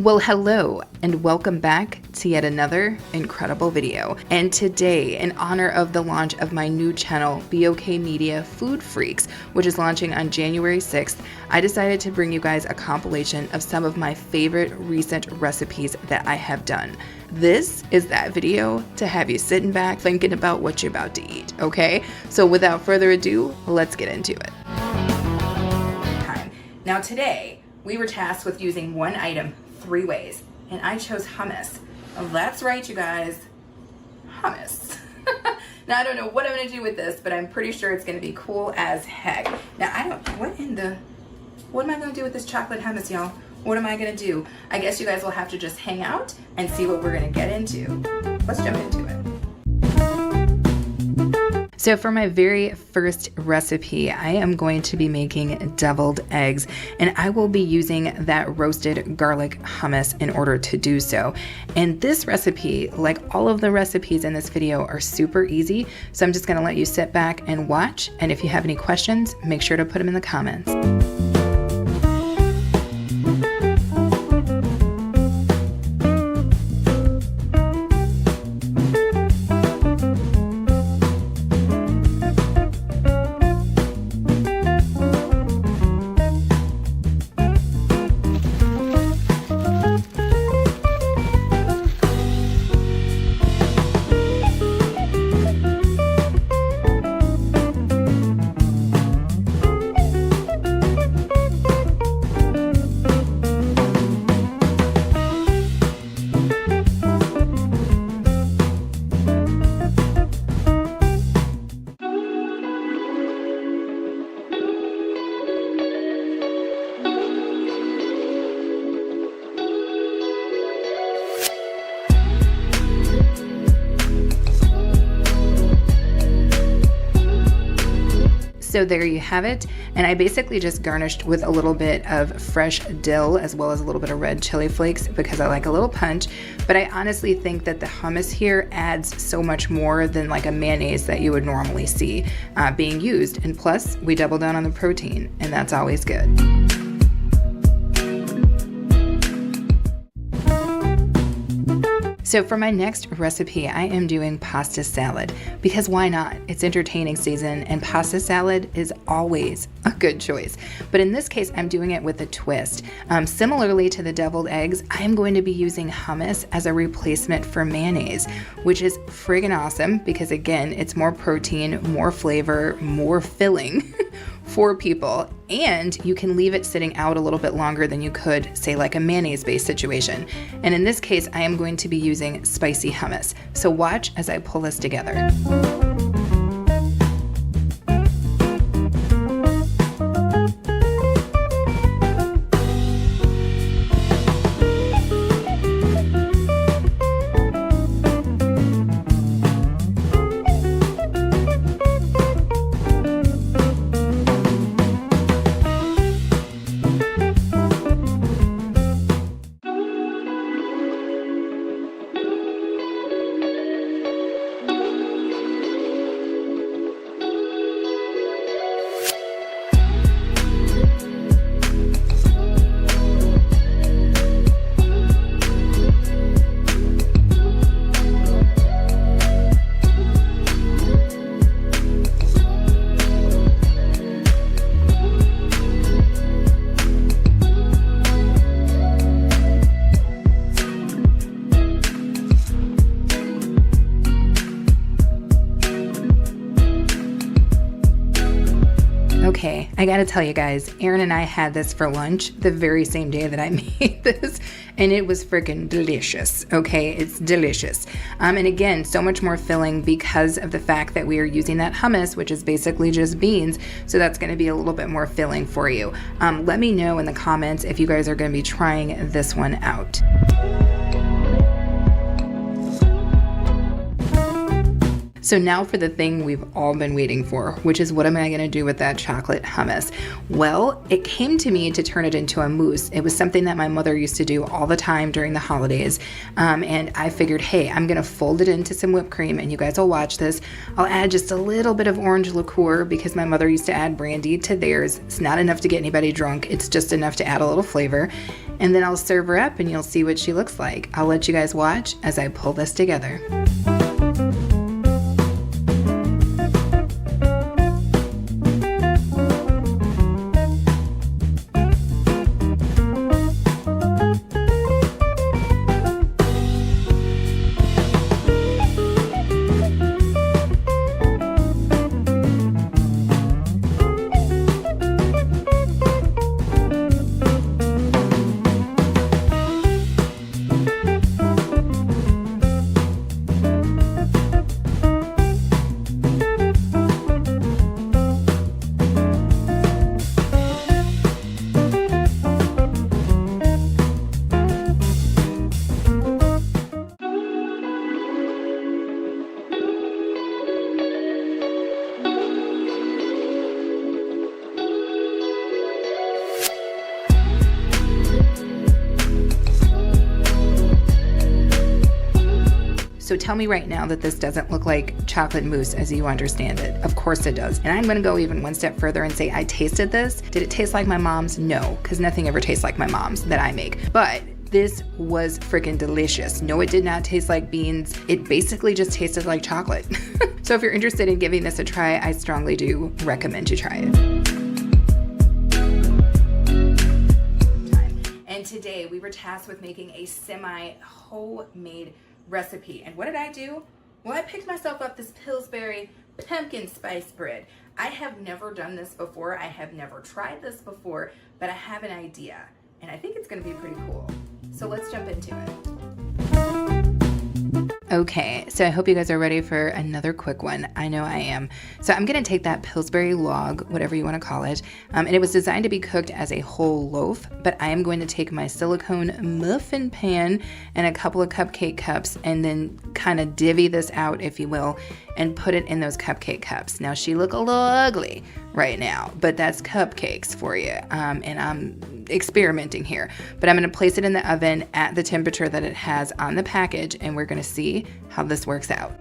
Well, hello and welcome back to yet another incredible video. And today, in honor of the launch of my new channel, BOK Media Food Freaks, which is launching on January 6th, I decided to bring you guys a compilation of some of my favorite recent recipes that I have done. This is that video to have you sitting back thinking about what you're about to eat, okay? So without further ado, let's get into it. Now today, we were tasked with using one item 3 ways, and I chose hummus. Well, that's right, you guys, hummus. Now, I don't know what I'm gonna do with this, but I'm pretty sure it's gonna be cool as heck. Now, what am I gonna do with this chocolate hummus, y'all? What am I gonna do? I guess you guys will have to just hang out and see what we're gonna get into. Let's jump into it. So for my very first recipe, I am going to be making deviled eggs, and I will be using that roasted garlic hummus in order to do so. And this recipe, like all of the recipes in this video, are super easy. So I'm just gonna let you sit back and watch. And if you have any questions, make sure to put them in the comments. So there you have it, and I basically just garnished with a little bit of fresh dill as well as a little bit of red chili flakes because I like a little punch, but I honestly think that the hummus here adds so much more than like a mayonnaise that you would normally see being used, and plus we double down on the protein, and that's always good. So for my next recipe, I am doing pasta salad because why not? It's entertaining season and pasta salad is always a good choice. But in this case, I'm doing it with a twist. Similarly to the deviled eggs, I'm going to be using hummus as a replacement for mayonnaise, which is friggin' awesome because again, it's more protein, more flavor, more filling for people, and you can leave it sitting out a little bit longer than you could, say, like a mayonnaise-based situation. And in this case, I am going to be using spicy hummus. So watch as I pull this together. Okay, I gotta tell you guys, Aaron and I had this for lunch the very same day that I made this, and it was freaking delicious, okay? It's delicious. And again, so much more filling because of the fact that we are using that hummus, which is basically just beans, so that's gonna be a little bit more filling for you. Let me know in the comments if you guys are gonna be trying this one out. So now for the thing we've all been waiting for, which is what am I gonna do with that chocolate hummus? Well, it came to me to turn it into a mousse. It was something that my mother used to do all the time during the holidays. And I figured, hey, I'm gonna fold it into some whipped cream, and you guys will watch this. I'll add just a little bit of orange liqueur because my mother used to add brandy to theirs. It's not enough to get anybody drunk. It's just enough to add a little flavor. and then I'll serve her up and you'll see what she looks like. I'll let you guys watch as I pull this together. So tell me right now that this doesn't look like chocolate mousse as you understand it. Of course it does. And I'm gonna go even one step further and say I tasted this. Did it taste like my mom's? No, because nothing ever tastes like my mom's that I make. But this was freaking delicious. No, it did not taste like beans. It basically just tasted like chocolate. So if you're interested in giving this a try, I strongly do recommend you try it. And today we were tasked with making a semi-homemade recipe. And what did I do? Well, I picked myself up this Pillsbury pumpkin spice bread. I have never done this before. I have never tried this before, but I have an idea. And I think it's gonna be pretty cool. So let's jump into it. Okay, so I hope you guys are ready for another quick one. I know I am. So I'm gonna take that Pillsbury log, whatever you wanna call it, and it was designed to be cooked as a whole loaf, but I am going to take my silicone muffin pan and a couple of cupcake cups and then kind of divvy this out, if you will, and put it in those cupcake cups. Now, she look a little ugly right now, but that's cupcakes for you, and I'm experimenting here. But I'm gonna place it in the oven at the temperature that it has on the package, and we're gonna see how this works out.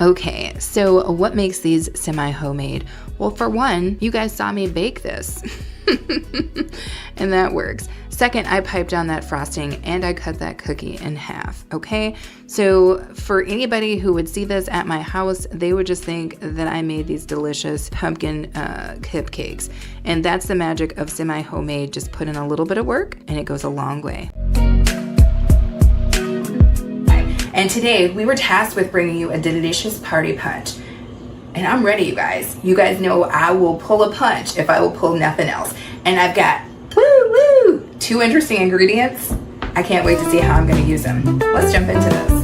Okay, so what makes these semi-homemade? Well, for one, you guys saw me bake this, and that works. Second, I piped down that frosting and I cut that cookie in half, okay? So for anybody who would see this at my house, they would just think that I made these delicious pumpkin cupcakes. And that's the magic of semi-homemade. Just put in a little bit of work and it goes a long way. And today we were tasked with bringing you a delicious party punch. And I'm ready, you guys. You guys know I will pull a punch if I will pull nothing else. And I've got, 2 interesting ingredients. I can't wait to see how I'm gonna use them. Let's jump into this.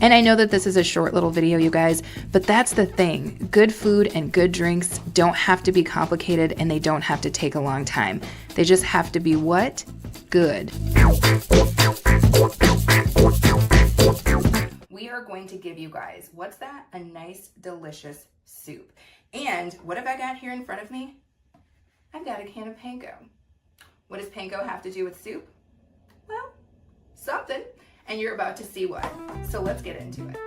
And I know that this is a short little video, you guys, but that's the thing. Good food and good drinks don't have to be complicated, and they don't have to take a long time. They just have to be what? Good. We are going to give you guys, what's that? A nice, delicious soup. And what have I got here in front of me? I've got a can of panko. What does panko have to do with soup? Well, something. And you're about to see what. So let's get into it.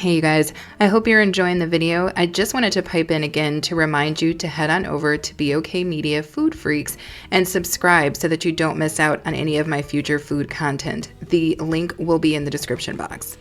Hey you guys, I hope you're enjoying the video. I just wanted to pipe in again to remind you to head on over to BOK Media Food Freaks and subscribe so that you don't miss out on any of my future food content. The link will be in the description box.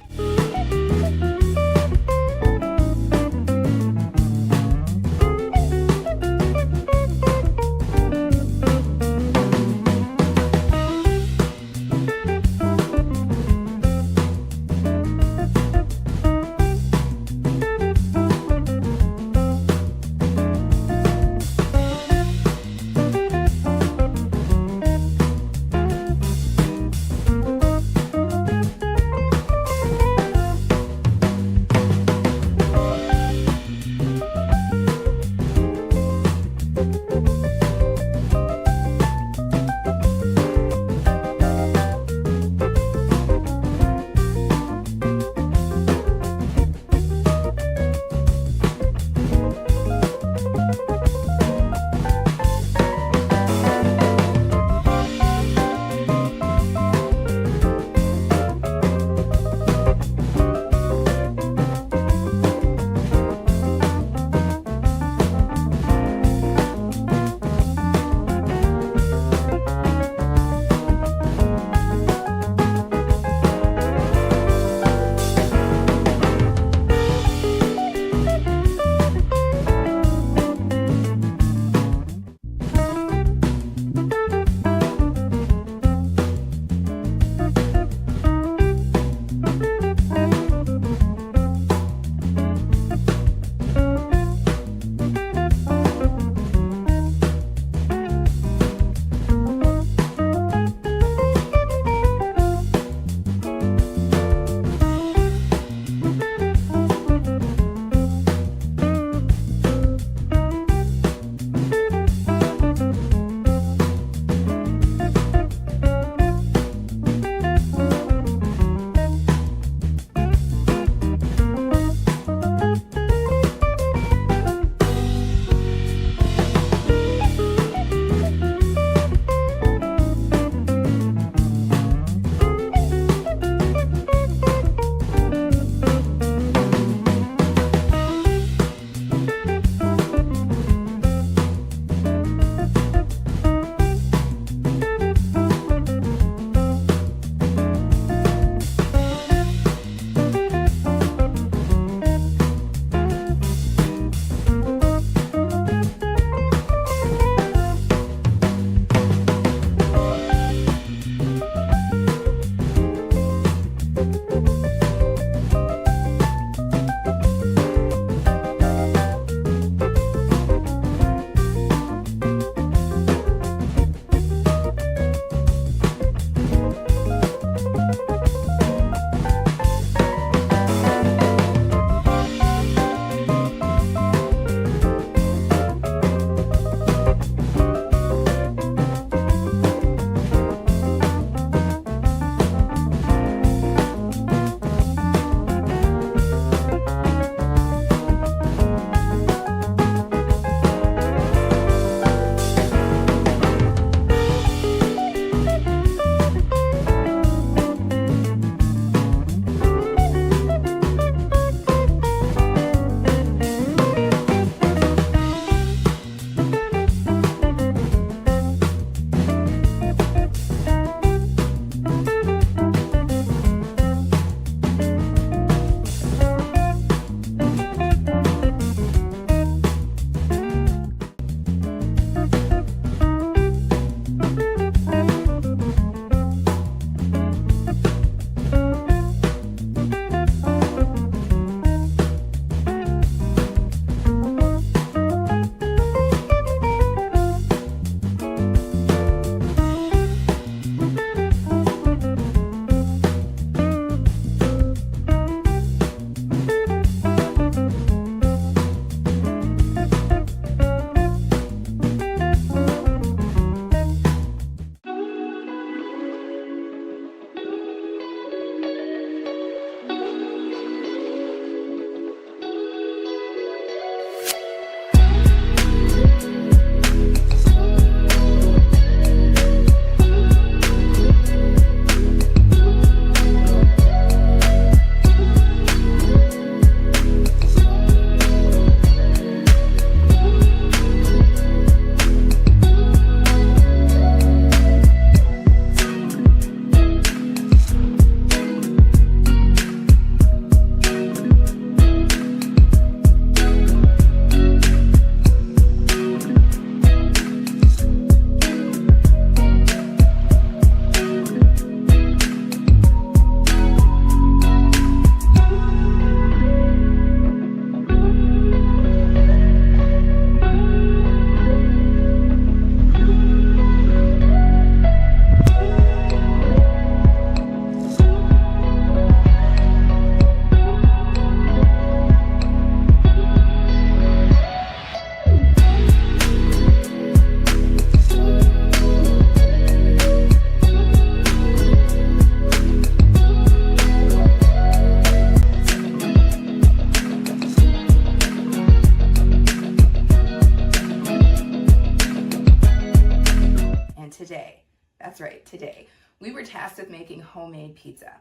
today. We were tasked with making homemade pizza.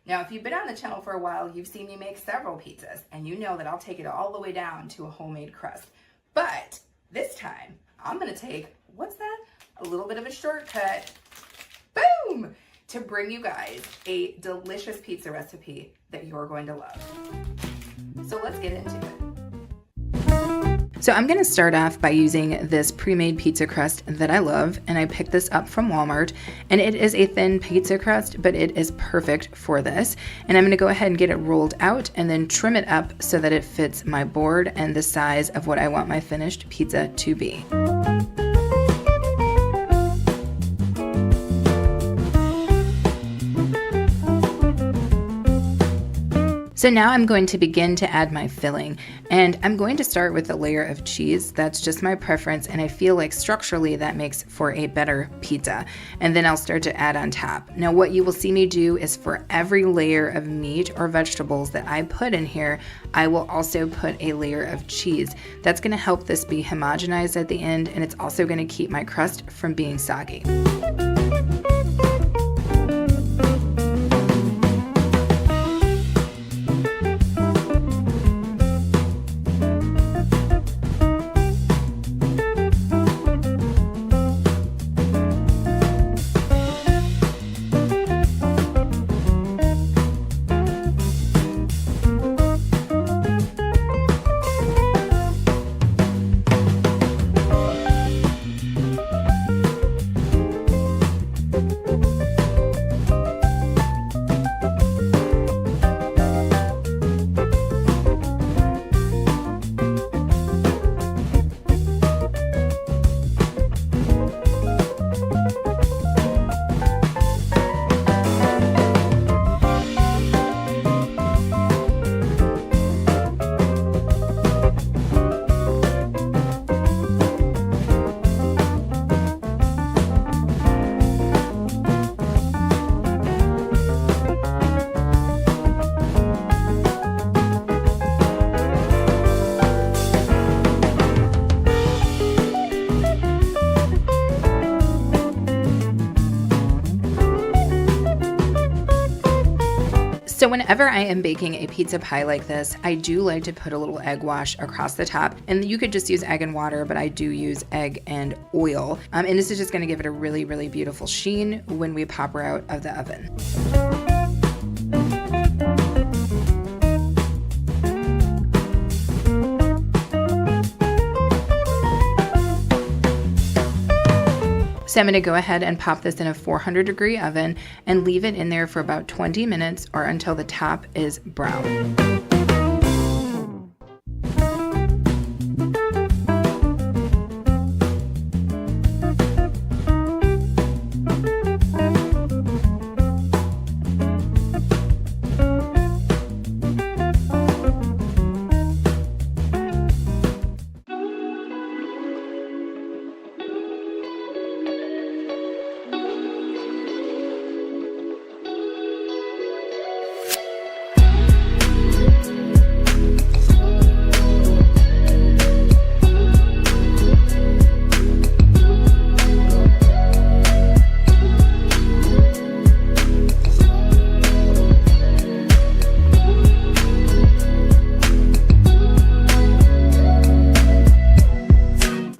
Now, if you've been on the channel for a while, you've seen me make several pizzas, and you know that I'll take it all the way down to a homemade crust. But this time, I'm gonna take, what's that? A little bit of a shortcut, boom, to bring you guys a delicious pizza recipe that you're going to love. So let's get into it. So I'm going to start off by using this pre-made pizza crust that I love, and I picked this up from Walmart, and it is a thin pizza crust, but it is perfect for this. And I'm going to go ahead and get it rolled out and then trim it up so that it fits my board and the size of what I want my finished pizza to be. So now I'm going to begin to add my filling, and I'm going to start with a layer of cheese. That's just my preference, and I feel like structurally that makes for a better pizza. And then I'll start to add on top. Now what you will see me do is for every layer of meat or vegetables that I put in here, I will also put a layer of cheese. That's going to help this be homogenized at the end, and it's also going to keep my crust from being soggy. So whenever I am baking a pizza pie like this, I do like to put a little egg wash across the top, and you could just use egg and water, but I do use egg and oil. And this is just gonna give it a really, really beautiful sheen when we pop her out of the oven. So I'm going to go ahead and pop this in a 400-degree oven and leave it in there for about 20 minutes or until the top is brown.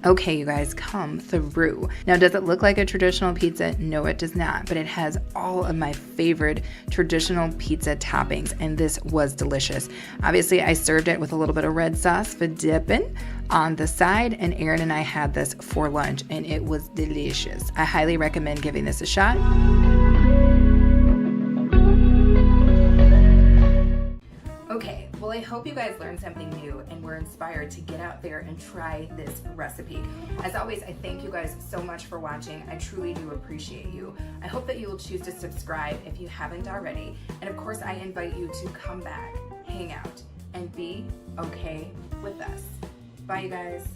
Okay, you guys, come through. Now, does it look like a traditional pizza? No, it does not, but it has all of my favorite traditional pizza toppings, and this was delicious. Obviously, I served it with a little bit of red sauce for dipping on the side, and Aaron and I had this for lunch, and it was delicious. I highly recommend giving this a shot. Okay, well, I hope you guys learned something new and were inspired to get out there and try this recipe. As always, I thank you guys so much for watching. I truly do appreciate you. I hope that you will choose to subscribe if you haven't already. And of course, I invite you to come back, hang out, and be okay with us. Bye, you guys.